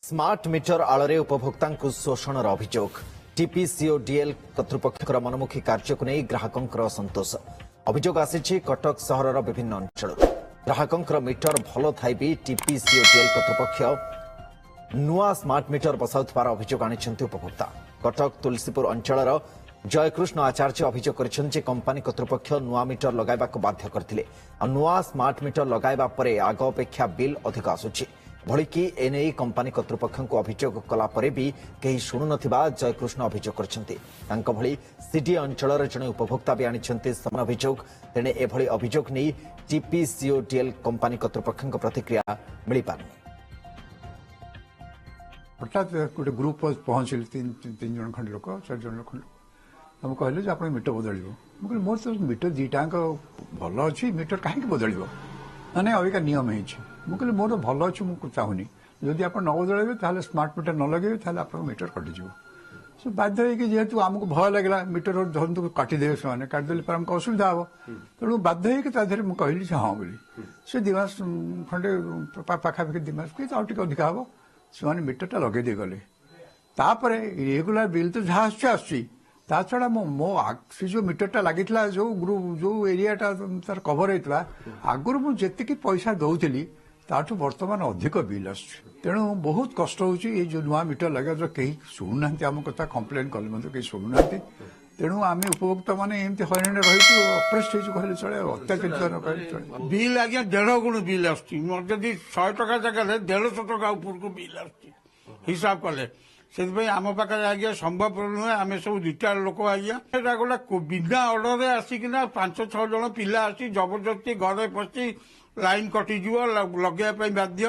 Smart meter आଳରେ उपभोक्ताଙ୍କୁ ଶୋଷଣର ଅଭିଯୋଗ TPCODL କର୍ତ୍ତୃପକ୍ଷଙ୍କର ମନମୁଖୀ କାର୍ଯ୍ୟକୁ ନେଇ ଗ୍ରାହକଙ୍କର ଅସନ୍ତୋଷ ଅଭିଯୋଗ ଆସିଛି କଟକ ସହରର ବିଭିନ୍ନ ଅଞ୍ଚଳରୁ ଗ୍ରାହକଙ୍କର ମିଟର ଭଲ ଥାଇ ବି ଟିପିସିଓଡିଏଲ କର୍ତ୍ତୃପକ୍ଷ ନୂଆ ସ୍ମାର୍ଟ ମିଟର ବସାଉଥିବାର ଅଭିଯୋଗ ଆଣିଛନ୍ତି ଉପଭୋକ୍ତା କଟକ ତୁଲସୀପୁର ଅଞ୍ଚଳର ଜୟକୃଷ୍ଣ ଆଚାର୍ଯ୍ୟ ଅଭିଯୋଗ କରିଛନ୍ତି ଯେ କମ୍ପାନୀ କର୍ତ୍ତୃପକ୍ଷ ନୂଆ ମିଟର ଲଗାଇବାକୁ ବାଧ୍ୟ କରିଥିଲେ ଆଉ ନୂଆ ସ୍ମାର୍ଟ ମିଟର ଲଗାଇବା ପରେ ଆଗ ଅପେକ୍ଷା ବିଲ୍ ଅଧିକ ଆସୁଛି भलिकी एने कंपनी कर्तृपक्ष अभियोग कलापर भी कहीं शुणु नथिबा जयकृष्ण अभियोग करछन्ती तांको भली सीडी अंचलर जने उपभोक्ता भी आनिछन्ती समान अभियोग तेणे एभली अभियोग नै टीपीसीओडीएल कंपनी कर्तृपक्ष प्रतिक्रिया मिली पारनी हठात गोटे ग्रुप पहुंचले तीन जन खंड लोक 4 जन लोक हम कहले जे आपण मीटर बदलिबो म कहले मोर तो मीटर दीटांक भल अछि मीटर काहे बदलिबो माने अबिका नियम हेछि ମୁଁ କହିଲି ମୋର ଭଲ ଅଛି ମୁଁ ଚାହୁଁନି ଯଦି ଆପଣ ନ ବଦଳାଇବେ ତାହେଲେ ସ୍ମାର୍ଟ ମିଟର ନ ଲଗାଇବେ ତାହେଲେ ଆପଣଙ୍କ ମିଟର କଟିଯିବ ସେ ବାଧ୍ୟ ହେଇକି ଯେହେତୁ ଆମକୁ ଭୟ ଲାଗିଲା ମିଟର ଧରନ୍ତୁ କାଟିଦେବେ ସେମାନେ କାଟିଦେଲେ ପରେ ଆମକୁ ଅସୁବିଧା ହେବ ତେଣୁ ବାଧ୍ୟ ହେଇକି ତା ଦେହରେ ମୁଁ କହିଲି ଯେ ହଁ ବୋଲି ସେ 2 ମାସ ଖଣ୍ଡେ ପାଖାପାଖି 2 ମାସ କି ଆଉ ଟିକେ ଅଧିକା ହେବ ସେମାନେ ମିଟରଟା ଲଗେଇ ଦେଇଗଲେ ତାପରେ ରେଗୁଲାର ବିଲ୍ ତ ଯାହା ଆସୁଛି ତା ଛଡ଼ା ମୋ ସେ ଯେଉଁ ମିଟରଟା ଲାଗିଥିଲା ଯେଉଁ ଏରିଆଟା ତାର କଭର ହେଇଥିଲା ଆଗରୁ ମୁଁ ଯେତିକି ପଇସା ଦଉଥିଲି ताठू वर्तमान अधिक बिल तेणु बहुत कष्ट होची ये जो नुआ मीटर लगे जो कहीं शुणुना आम कथा कम्प्लेन कले कहीं शुणुना तेणु आम उपभोक्ता मैंने एमती हईराण रही अप्रेस्ट कहले चले अत्याचारित न कहले चले बिल आज्ञा 1.5 गुण बिल आसती जदि 100 टका जगह 150 टका ऊपर को बिल आसती हिसाब कले से आम पाखे आज्ञा संभव नुहे आम सब रिटायर लोक आज्ञा गोटे बिना अर्डर आसिकिना 5-6 जन पिला आसी जबरदस्ती घरे पशि लाइन कटिज लगे बाध्य।